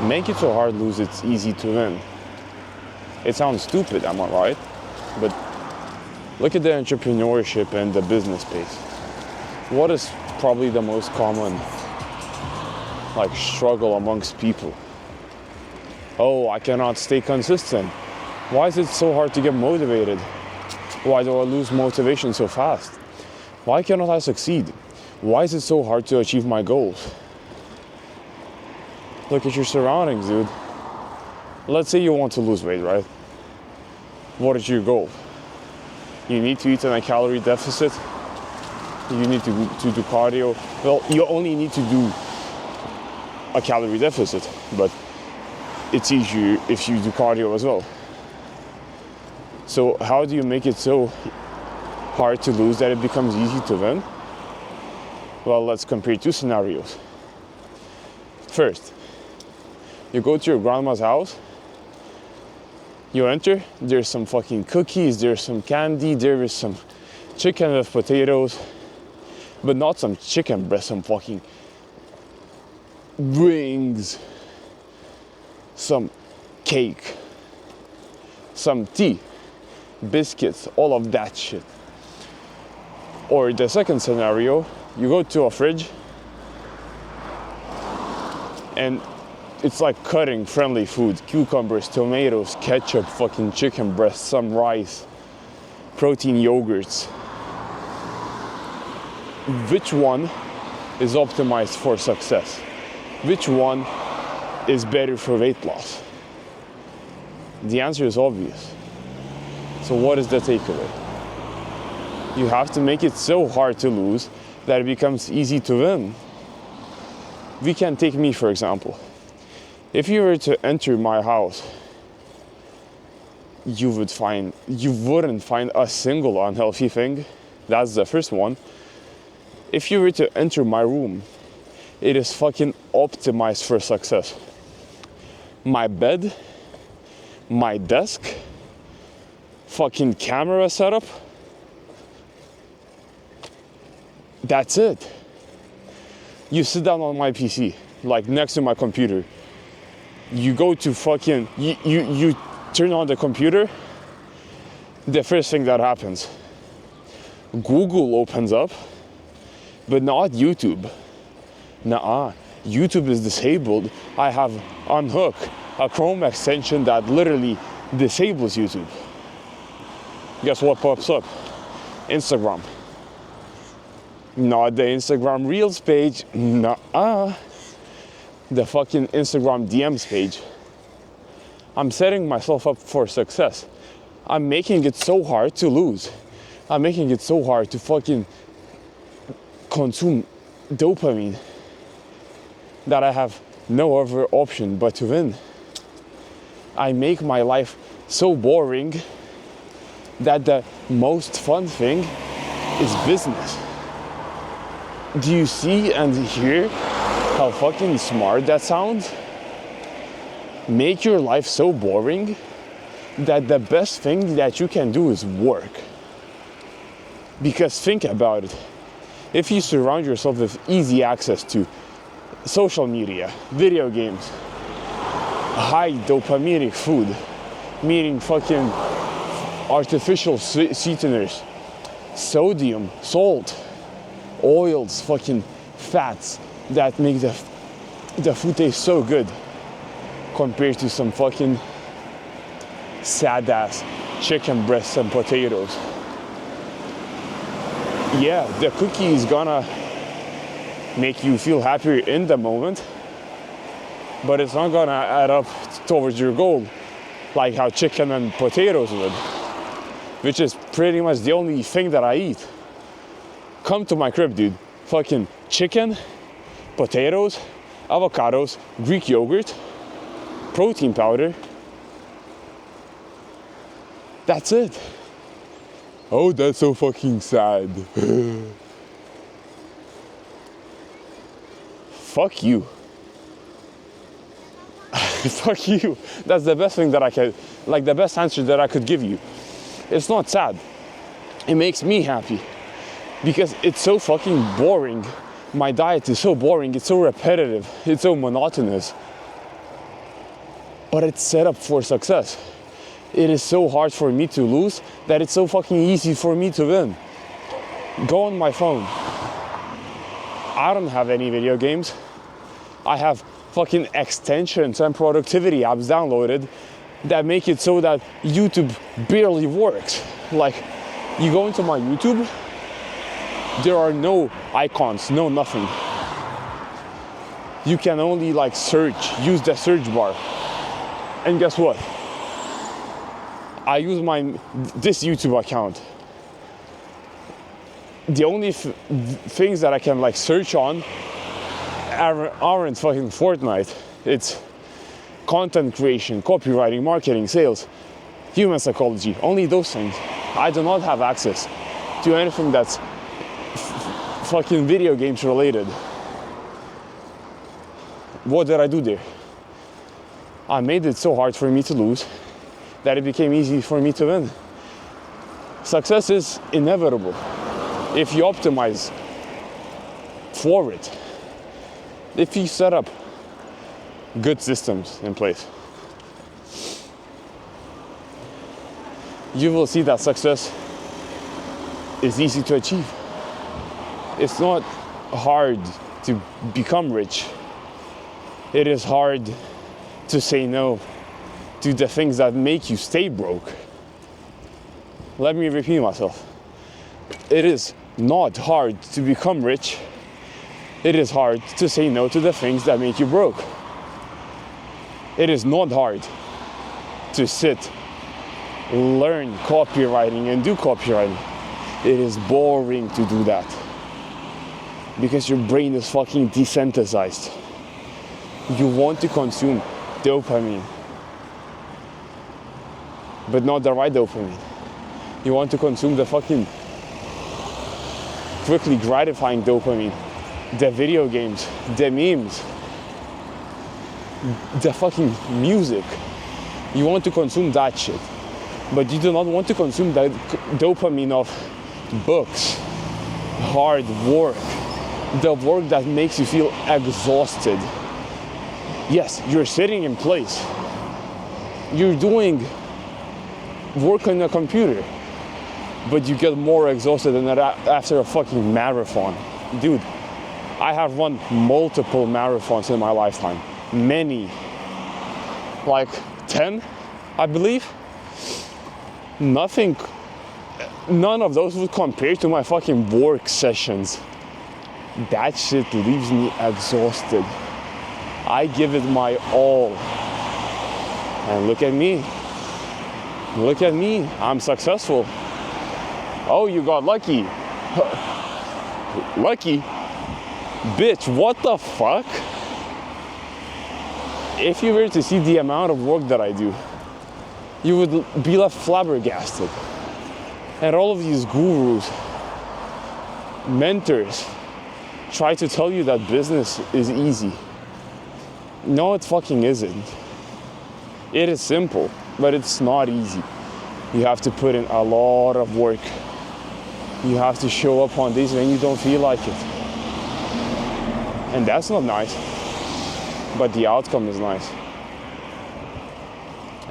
Make it so hard to lose, it's easy to win. It sounds stupid, am I right? But look at the entrepreneurship and the business space. What is probably the most common struggle amongst people? Oh, I cannot stay consistent. Why is it so hard to get motivated? Why do I lose motivation so fast? Why cannot I succeed? Why is it so hard to achieve my goals? Look at your surroundings, dude. Let's say you want to lose weight, right? What is your goal? You need to eat in a calorie deficit. You need to do cardio. Well, you only need to do a calorie deficit, but it's easier if you do cardio as well. So how do you make it so hard to lose that it becomes easy to win? Well, let's compare two scenarios. First, you go to your grandma's house, you enter, there's some fucking cookies, there's some candy, there is some chicken with potatoes, but not some chicken breast, some fucking wings, some cake, some tea, biscuits, all of that shit. Or the second scenario, you go to a fridge and it's like cutting friendly food, cucumbers, tomatoes, ketchup, fucking chicken breast, some rice, protein yogurts. Which one is optimized for success? Which one is better for weight loss? The answer is obvious. So what is the takeaway? You have to make it so hard to lose that it becomes easy to win. We can take me, for example. If you were to enter my house, you wouldn't find a single unhealthy thing. That's the first one. If you were to enter my room, it is fucking optimized for success. My bed, my desk, fucking camera setup. That's it. You sit down on my PC, next to my computer. You go to fucking, you turn on the computer, the first thing that happens, Google opens up, but not YouTube. Nuh-uh, YouTube is disabled. I have unhooked a Chrome extension that literally disables YouTube. Guess what pops up? Instagram. Not the Instagram Reels page, nuh-uh. The fucking Instagram DMs page. I'm setting myself up for success. I'm making it so hard to lose. I'm making it so hard to fucking consume dopamine that I have no other option but to win. I make my life so boring that the most fun thing is business. Do you see and hear how fucking smart that sounds? Make your life so boring that the best thing that you can do is work. Because think about it. If you surround yourself with easy access to social media, video games, high dopaminic food, meaning fucking artificial sweeteners, sodium, salt, oils, fucking fats that make the food taste so good compared to some fucking sad ass chicken breasts and potatoes. Yeah, the cookie is gonna make you feel happier in the moment, but it's not gonna add up towards your goal like how chicken and potatoes would, which is pretty much the only thing that I eat. Come to my crib, dude. Fucking chicken, potatoes, avocados, Greek yogurt, protein powder. That's it. Oh, that's so fucking sad. Fuck you. Fuck you. That's the best thing that I can, the best answer that I could give you. It's not sad. It makes me happy. Because it's so fucking boring. My diet is so boring, it's so repetitive, it's so monotonous but it's set up for success. It is so hard for me to lose that it's so fucking easy for me to win. Go on my phone. I don't have any video games. I have fucking extensions and productivity apps downloaded that make it so that YouTube barely works. Like, you go into my YouTube, there are no icons, no nothing. You can only like search, use the search bar. And guess what? I use this YouTube account. The only things that I can like search on aren't fucking Fortnite. It's content creation, copywriting, marketing, sales, human psychology, only those things. I do not have access to anything that's fucking video games related. What did I do there? I made it so hard for me to lose that it became easy for me to win. Success is inevitable if you optimize for it. If you set up good systems in place, you will see that success is easy to achieve. It's not hard to become rich. It is hard to say no to the things that make you stay broke. Let me repeat myself. It is not hard to become rich. It is hard to say no to the things that make you broke. It is not hard to sit, learn copywriting and do copywriting. It is boring to do that because your brain is fucking desensitized. You want to consume dopamine, but not the right dopamine. You want to consume the fucking quickly gratifying dopamine, the video games, the memes, the fucking music. You want to consume that shit, but you do not want to consume the dopamine of books, hard work, the work that makes you feel exhausted. Yes, you're sitting in place. You're doing work on a computer, but you get more exhausted than that after a fucking marathon. Dude, I have run multiple marathons in my lifetime. Many. Like 10, I believe. None of those would compare to my fucking work sessions. That shit leaves me exhausted. I give it my all. And look at me. Look at me. I'm successful. Oh, you got lucky. Lucky? Bitch, what the fuck? If you were to see the amount of work that I do, you would be left flabbergasted. And all of these gurus, mentors, try to tell you that business is easy. No, it fucking isn't. It is simple, but it's not easy. You have to put in a lot of work. You have to show up on days when you don't feel like it. And that's not nice, but the outcome is nice.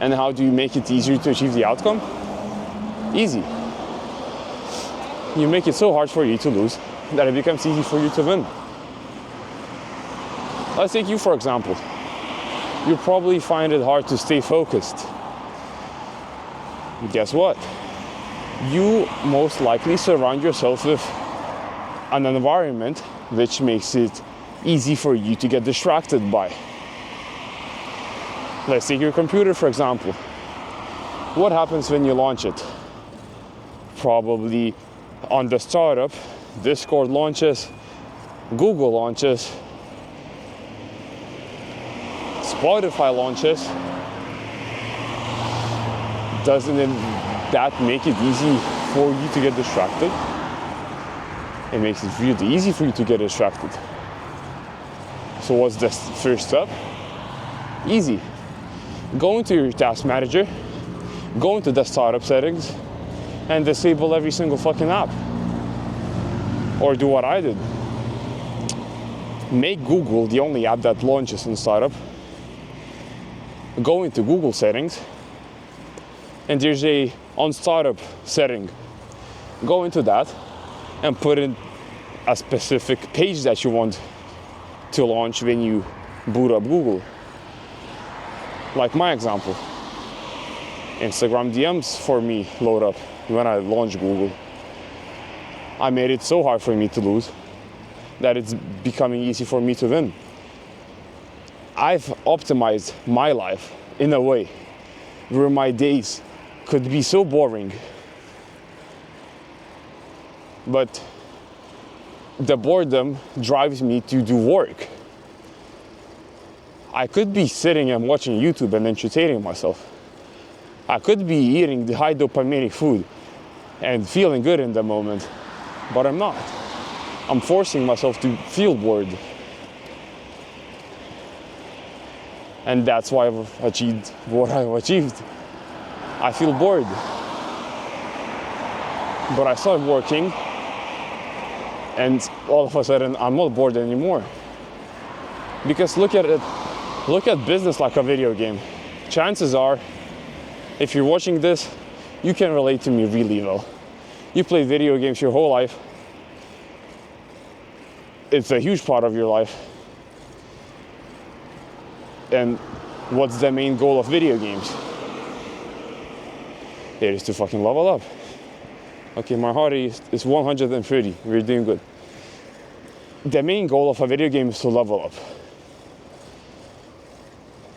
And how do you make it easier to achieve the outcome? Easy. You make it so hard for you to lose that it becomes easy for you to win. Let's take you for example. You probably find it hard to stay focused. Guess what? You most likely surround yourself with an environment which makes it easy for you to get distracted by. Let's take your computer for example. What happens when you launch it? Probably on the startup, Discord launches, Google launches, Spotify launches. Doesn't that make it easy for you to get distracted? It makes it really easy for you to get distracted. So what's the first step? Easy. Go into your task manager, go into the startup settings, and disable every single fucking app. Or do what I did. Make Google the only app that launches in startup. go into Google settings, and there's a on startup setting. Go into that and put in a specific page that you want to launch when you boot up Google. Like my example, Instagram DMs for me load up when I launch Google. I made it so hard for me to lose that it's becoming easy for me to win. I've optimized my life in a way where my days could be so boring, but the boredom drives me to do work. I could be sitting and watching YouTube and entertaining myself. I could be eating the high dopamine food and feeling good in the moment, but I'm not. I'm forcing myself to feel bored. And that's why I've achieved what I've achieved. I feel bored. But I started working, and all of a sudden I'm not bored anymore. Because look at business like a video game. Chances are, if you're watching this, you can relate to me really well. You play video games your whole life. It's a huge part of your life. And what's the main goal of video games? It is to fucking level up. Okay, my heart is 130. We're doing good. The main goal of a video game is to level up.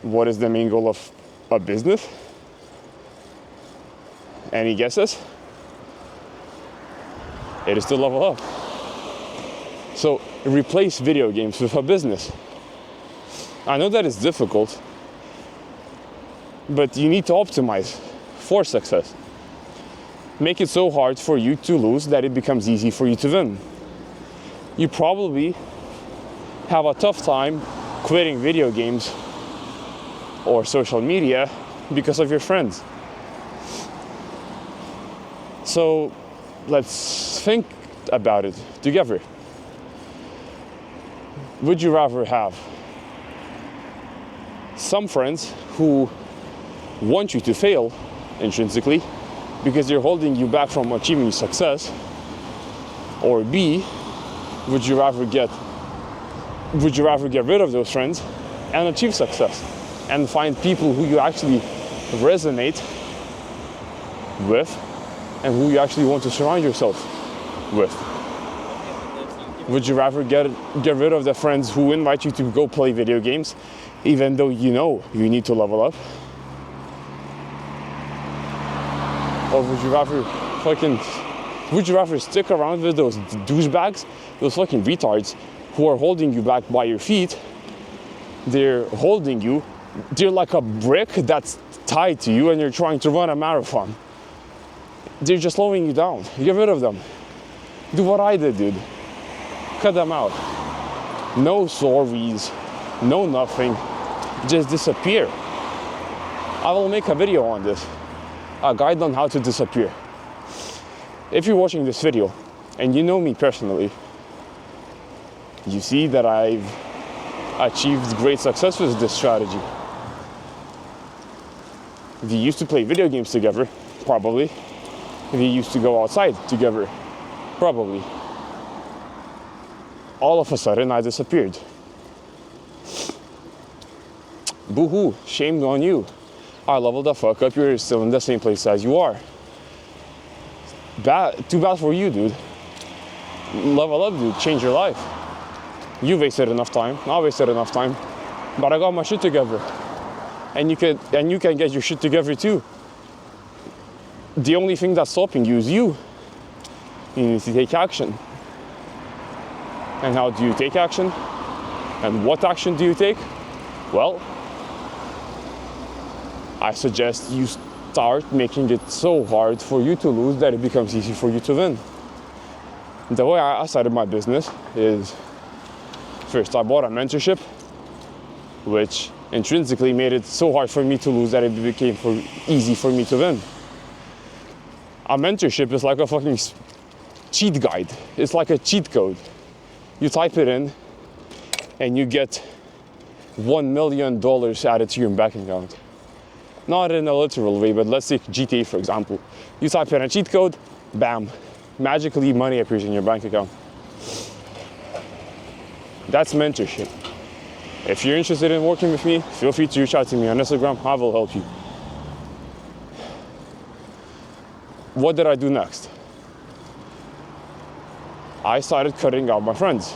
What is the main goal of a business? Any guesses? It is to level up. So replace video games with a business. I know that it's difficult, but you need to optimize for success. Make it so hard for you to lose that it becomes easy for you to win. You probably have a tough time quitting video games or social media because of your friends. So let's think about it together. Would you rather have some friends who want you to fail intrinsically because they're holding you back from achieving success? Or B, would you rather get rid of those friends and achieve success and find people who you actually resonate with and who you actually want to surround yourself with? Would you rather get rid of the friends who invite you to go play video games even though you know you need to level up? Or would you rather stick around with those douchebags, those fucking retards who are holding you back by your feet? They're holding you. They're like a brick that's tied to you and you're trying to run a marathon. They're just slowing you down. Get rid of them. Do what I did, dude. Cut them out. No sorries, no nothing. Just disappear. I will make a video on this. A guide on how to disappear. If you're watching this video and you know me personally, you see that I've achieved great success with this strategy. We used to play video games together, probably. We used to go outside together, probably. All of a sudden, I disappeared. Boo-hoo, shame on you. I leveled the fuck up, you're still in the same place as you are. Too bad for you, dude. Level up, dude, change your life. You wasted enough time, I wasted enough time, but I got my shit together. And you can get your shit together too. The only thing that's stopping you is you. You need to take action. And how do you take action? And what action do you take? Well, I suggest you start making it so hard for you to lose that it becomes easy for you to win. The way I started my business is, first I bought a mentorship, which intrinsically made it so hard for me to lose that it became easy for me to win. A mentorship is like a fucking cheat guide. It's like a cheat code. You type it in and you get $1 million added to your bank account. Not in a literal way, but let's take GTA for example. You type in a cheat code, bam, magically money appears in your bank account. That's mentorship. If you're interested in working with me, feel free to reach out to me on Instagram. I will help you. What did I do next? I started cutting out my friends.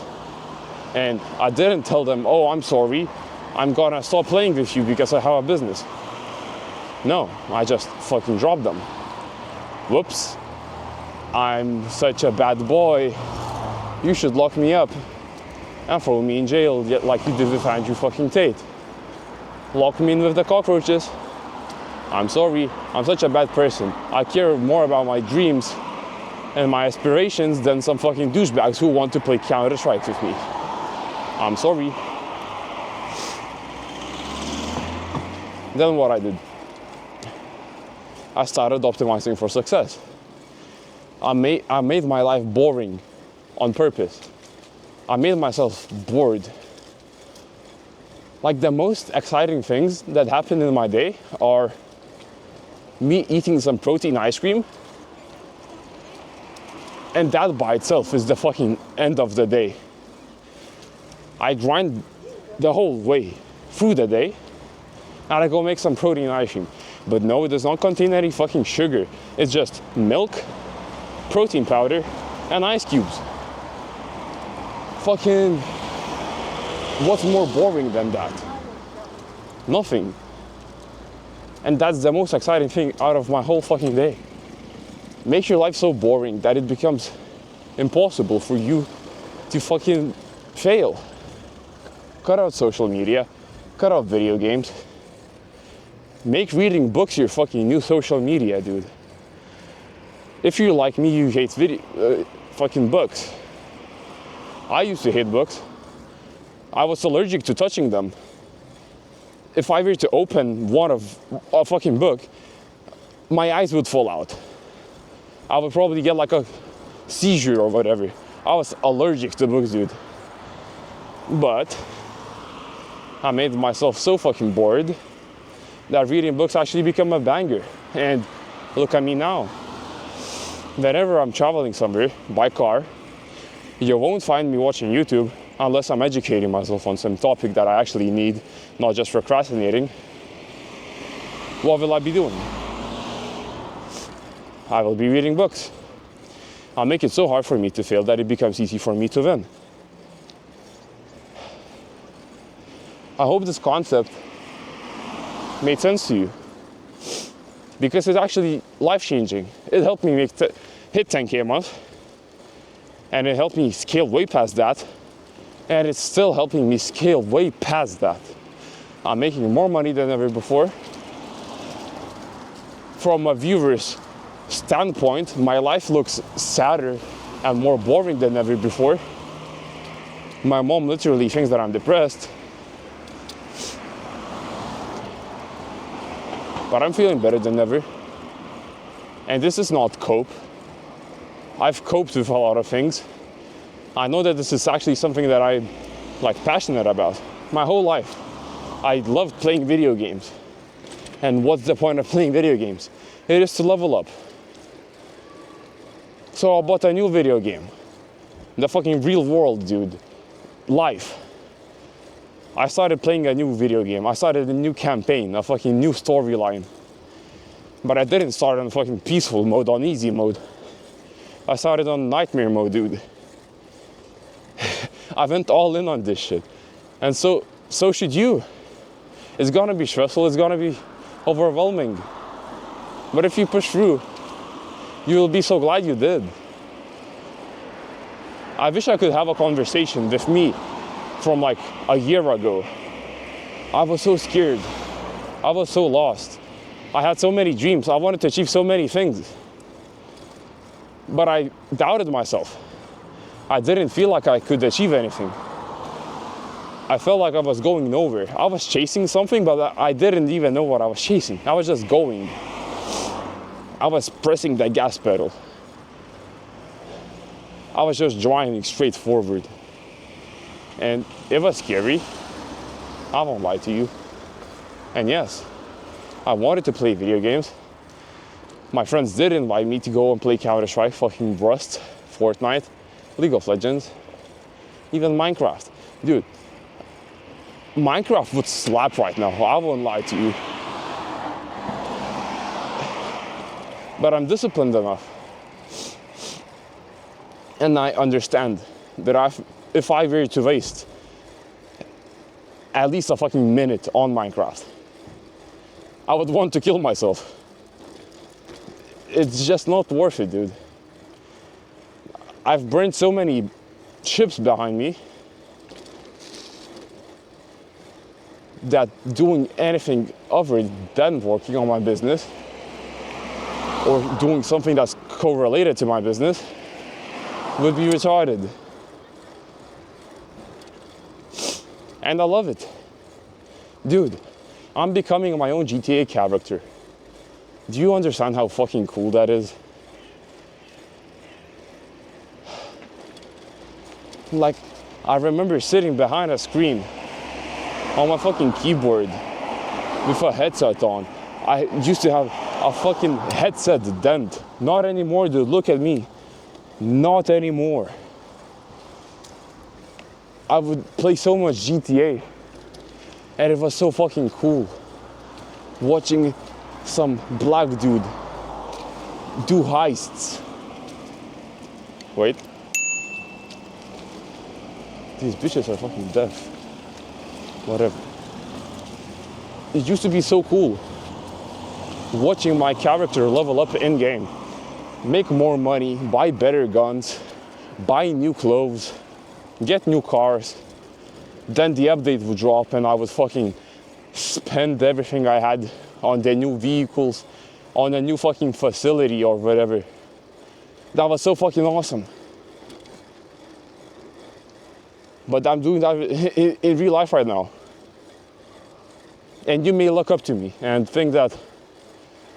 And I didn't tell them, oh, I'm sorry, I'm gonna stop playing with you because I have a business. No, I just fucking dropped them. Whoops. I'm such a bad boy. You should lock me up and throw me in jail like you did with Andrew fucking Tate. Lock me in with the cockroaches. I'm sorry, I'm such a bad person. I care more about my dreams and my aspirations than some fucking douchebags who want to play Counter-Strike with me. I'm sorry. Then what I did? I started optimizing for success. I made my life boring on purpose. I made myself bored. Like the most exciting things that happen in my day are me eating some protein ice cream, and that by itself is the fucking end of the day. I grind the whole way through the day and I go make some protein ice cream. But no, it does not contain any fucking sugar. It's just milk, protein powder, and ice cubes. Fucking, what's more boring than that? Nothing. And that's the most exciting thing out of my whole fucking day. Make your life so boring that it becomes impossible for you to fucking fail. Cut out social media, cut out video games. Make reading books your fucking new social media, dude. If you're like me, you hate fucking books. I used to hate books. I was allergic to touching them. If I were to open a fucking book, my eyes would fall out. I would probably get like a seizure or whatever. I was allergic to books, dude. But I made myself so fucking bored that reading books actually become a banger. And look at me now. Whenever I'm traveling somewhere by car, you won't find me watching YouTube unless I'm educating myself on some topic that I actually need, not just procrastinating. What will I be doing? I will be reading books. I'll make it so hard for me to fail that it becomes easy for me to win. I hope this concept made sense to you, because it's actually life-changing. It helped me hit 10K a month, and it helped me scale way past that, and it's still helping me scale way past that. I'm making more money than ever before. From a viewer's standpoint, my life looks sadder and more boring than ever before. My mom literally thinks that I'm depressed. But I'm feeling better than ever. And this is not cope. I've coped with a lot of things. I know that this is actually something that I'm passionate about. My whole life, I loved playing video games. And what's the point of playing video games? It is to level up. So I bought a new video game. The fucking real world, dude. Life. I started playing a new video game. I started a new campaign, a fucking new storyline. But I didn't start on fucking peaceful mode, on easy mode. I started on nightmare mode, dude. I went all in on this shit. And so should you. It's gonna be stressful, it's gonna be overwhelming. But if you push through, you will be so glad you did. I wish I could have a conversation with me from a year ago. I was so scared. I was so lost. I had so many dreams. I wanted to achieve so many things. But I doubted myself. I didn't feel like I could achieve anything. I felt like I was going nowhere. I was chasing something, but I didn't even know what I was chasing. I was just going. I was pressing the gas pedal. I was just driving straight forward. And it was scary. I won't lie to you. And yes, I wanted to play video games. My friends did invite me to go and play Counter-Strike, fucking Rust, Fortnite, League of Legends, even Minecraft. Dude, Minecraft would slap right now, I won't lie to you. But I'm disciplined enough. And I understand that if I were to waste at least a fucking minute on Minecraft, I would want to kill myself. It's just not worth it, dude. I've burned so many ships behind me that doing anything other than working on my business or doing something that's correlated to my business would be retarded. And I love it. Dude, I'm becoming my own GTA character. Do you understand how fucking cool that is? Like, I remember sitting behind a screen on my fucking keyboard with a headset on. I used to have a fucking headset dent. Not anymore, dude. Look at me. Not anymore. I would play so much GTA, and it was so fucking cool watching some black dude do heists. Wait. These bitches are fucking deaf. Whatever. It used to be so cool watching my character level up in game, make more money, buy better guns, buy new clothes, get new cars. Then the update would drop and I would fucking spend everything I had on the new vehicles, on a new fucking facility or whatever. That was so fucking awesome. But I'm doing that in real life right now. And you may look up to me and think that,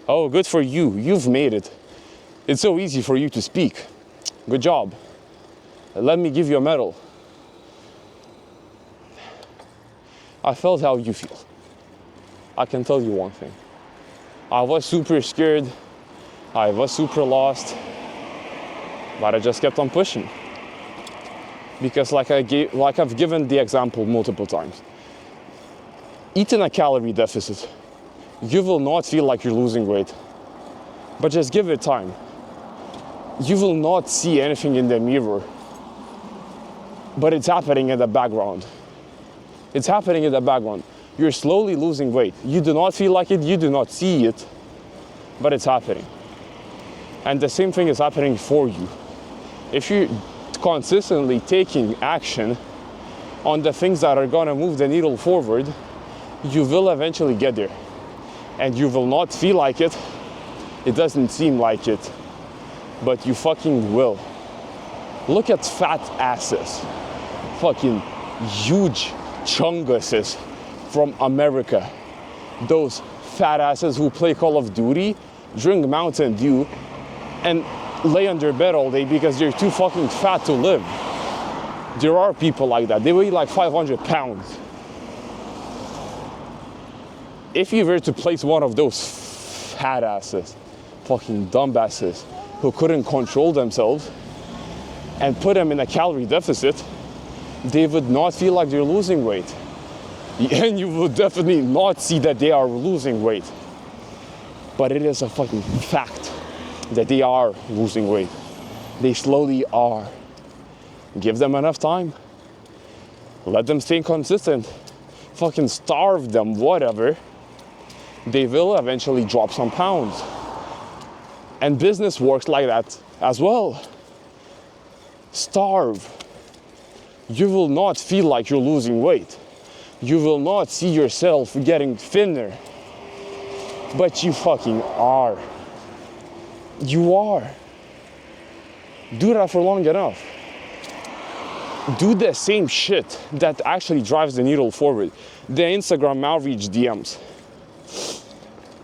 oh, good for you, you've made it. It's so easy for you to speak. Good job. Let me give you a medal. I felt how you feel. I can tell you one thing. I was super scared. I was super lost. But I just kept on pushing. Because like I've given the example multiple times. Eat in a calorie deficit. You will not feel like you're losing weight. But just give it time. You will not see anything in the mirror. But it's happening in the background. It's happening in the background. You're slowly losing weight. You do not feel like it, you do not see it, but it's happening. And the same thing is happening for you. If you're consistently taking action on the things that are gonna move the needle forward, you will eventually get there. And you will not feel like it. It doesn't seem like it, but you fucking will. Look at fat asses. Fucking huge chunguses from America. Those fat asses who play Call of Duty, drink Mountain Dew, and lay on their bed all day because they're too fucking fat to live. There are people like that. They weigh like 500 pounds. If you were to place one of those fat asses, fucking dumbasses, who couldn't control themselves, and put them in a calorie deficit, they would not feel like they're losing weight. And you will definitely not see that they are losing weight. But it is a fucking fact that they are losing weight. They slowly are. Give them enough time. Let them stay consistent. Fucking starve them, whatever. They will eventually drop some pounds. And business works like that as well. Starve. You will not feel like you're losing weight. You will not see yourself getting thinner. But you fucking are. You are. Do that for long enough. Do the same shit that actually drives the needle forward. The Instagram outreach DMs.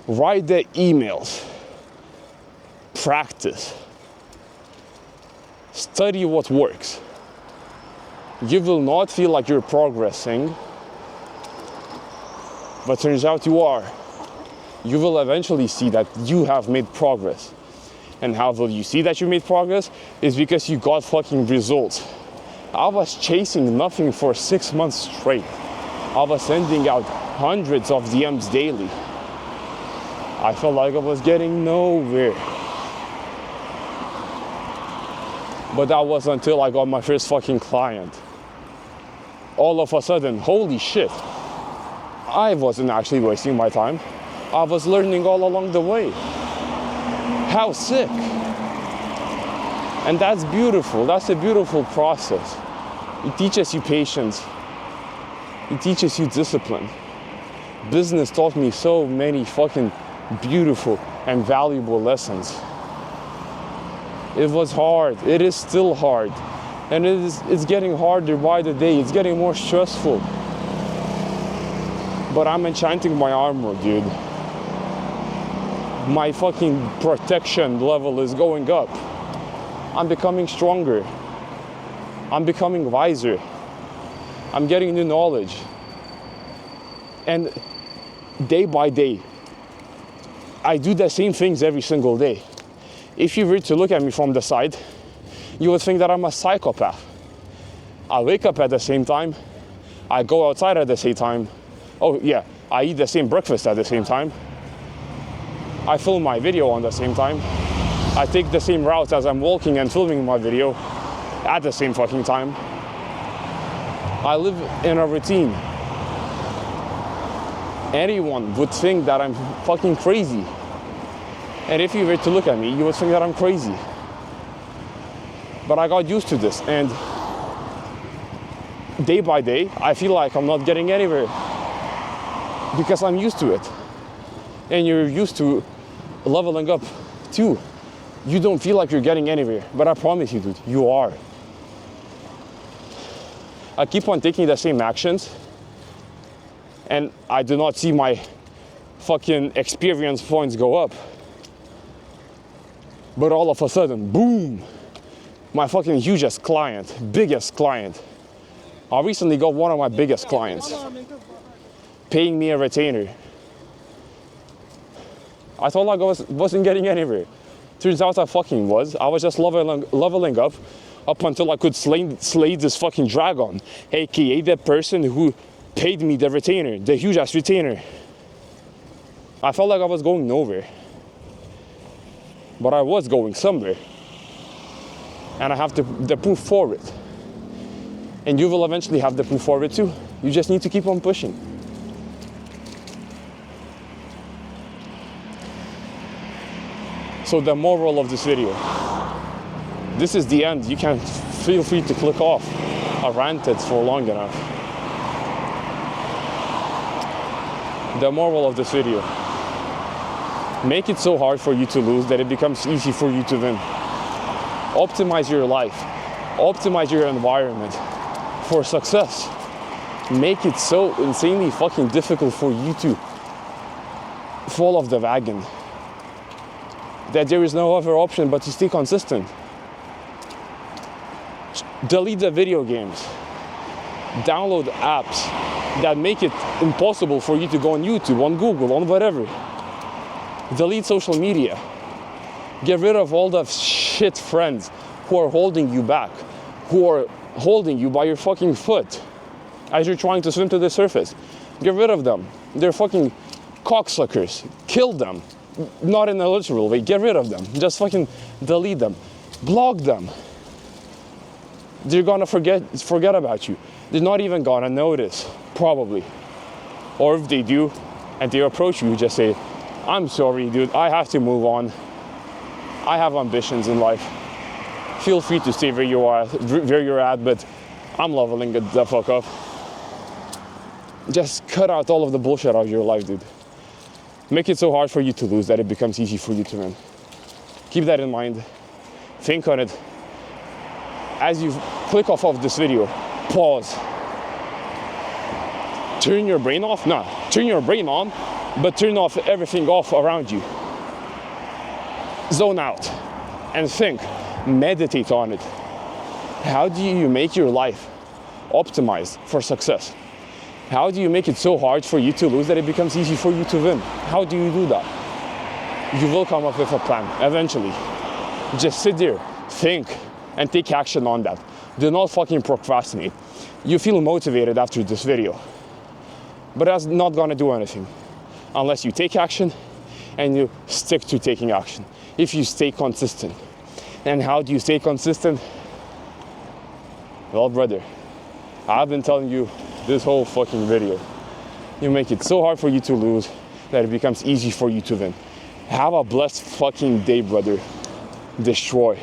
Write the emails. Practice. Study what works. You will not feel like you're progressing, but turns out you are. you will eventually see that you have made progress. And how will you see that you made progress? Is because you got fucking results. I was chasing nothing for 6 months straight. I was sending out hundreds of DMs daily. I felt like I was getting nowhere. But that was until I got my first fucking client. All of a sudden, holy shit, I wasn't actually wasting my time. I was learning all along the way. How sick. And that's beautiful. That's a beautiful process. It teaches you patience. It teaches you discipline. Business taught me so many fucking beautiful and valuable lessons. It was hard. It is still hard. And it's getting harder by the day. It's getting more stressful. But I'm enchanting my armor, dude. My fucking protection level is going up. I'm becoming stronger. I'm becoming wiser. I'm getting new knowledge. And day by day, I do the same things every single day. If you were to look at me from the side, you would think that I'm a psychopath. I wake up at the same time. I go outside at the same time. Oh yeah, I eat the same breakfast at the same time. I film my video on the same time. I take the same route as I'm walking and filming my video at the same fucking time. I live in a routine. Anyone would think that I'm fucking crazy. And if you were to look at me, you would think that I'm crazy. But I got used to this, and day by day, I feel like I'm not getting anywhere because I'm used to it. And you're used to leveling up too. You don't feel like you're getting anywhere, but I promise you, dude, you are. I keep on taking the same actions, and I do not see my fucking experience points go up. But all of a sudden, boom, my fucking hugest client, biggest client. I recently got one of my biggest clients paying me a retainer. I thought like I wasn't getting anywhere. Turns out I fucking was. I was just leveling up until I could slay this fucking dragon, aka the person who paid me the retainer, the huge ass retainer. I felt like I was going nowhere. But I was going somewhere. And I have the proof for it. And you will eventually have the proof for it too. You just need to keep on pushing. So the moral of this video, this is the end. You can feel free to click off. I ranted for long enough. The moral of this video, make it so hard for you to lose that it becomes easy for you to win. Optimize your life. Optimize your environment for success. Make it so insanely fucking difficult for you to fall off the wagon that there is no other option but to stay consistent. Delete the video games. Download apps that make it impossible for you to go on YouTube, on Google, on whatever. Delete social media. Get rid of all the shit friends who are holding you back, who are holding you by your fucking foot as you're trying to swim to the surface. Get rid of them. They're fucking cocksuckers. Kill them. Not in a literal way. Get rid of them. Just fucking delete them. Block them. They're gonna forget about you. They're not even gonna notice, probably. Or if they do, and they approach you, just say, I'm sorry, dude, I have to move on. I have ambitions in life. Feel free to stay where you're at, but I'm leveling it the fuck up. Just cut out all of the bullshit out of your life, dude. Make it so hard for you to lose that it becomes easy for you to win. Keep that in mind. Think on it. As you click off of this video, pause. Turn your brain off? No, turn your brain on, but turn off everything off around you. Zone out and think, meditate on it. How do you make your life optimized for success? How do you make it so hard for you to lose that it becomes easy for you to win? How do you do that? You will come up with a plan eventually. Just sit there, think, and take action on that. Do not fucking procrastinate. You feel motivated after this video, but that's not gonna do anything unless you take action and you stick to taking action. If you stay consistent. And how do you stay consistent? Well, brother, I've been telling you this whole fucking video. You make it so hard for you to lose that it becomes easy for you to win. Have a blessed fucking day, brother. Destroy.